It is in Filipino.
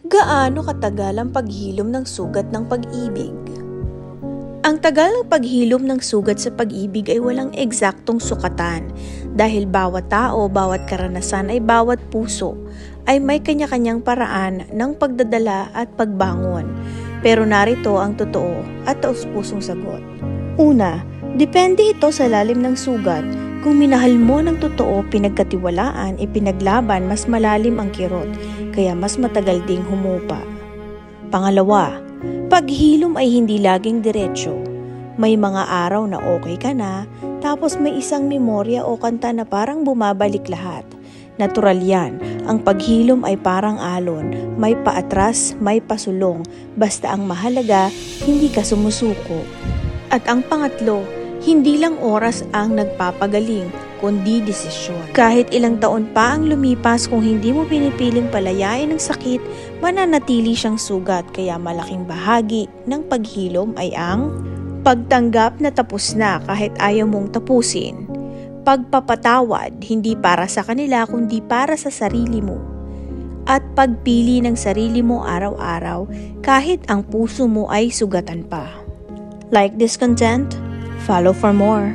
Gaano katagal ang paghilom ng sugat ng pag-ibig? Ang tagal ng paghilom ng sugat sa pag-ibig ay walang eksaktong sukatan dahil bawat tao, bawat karanasan ay bawat puso ay may kanya-kanyang paraan ng pagdadala at pagbangon. Pero narito ang totoo at taus-pusong sagot. Una, depende ito sa lalim ng sugat. Kung minahal mo ng totoo, pinagkatiwalaan, ipinaglaban, mas malalim ang kirot, kaya mas matagal ding humupa. Pangalawa, paghilom ay hindi laging diretsyo. May mga araw na okay ka na, tapos may isang memorya o kanta na parang bumabalik lahat. Natural yan, ang paghilom ay parang alon, may paatras, may pasulong, basta ang mahalaga, hindi ka sumusuko. At ang pangatlo, hindi lang oras ang nagpapagaling, kundi desisyon. Kahit ilang taon pa ang lumipas, kung hindi mo pinipiling palayain ng sakit, mananatili siyang sugat. Kaya malaking bahagi ng paghilom ay ang pagtanggap na tapos na kahit ayaw mong tapusin. Pagpapatawad, hindi para sa kanila kundi para sa sarili mo. At pagpili ng sarili mo araw-araw kahit ang puso mo ay sugatan pa. Like this content? Follow for more.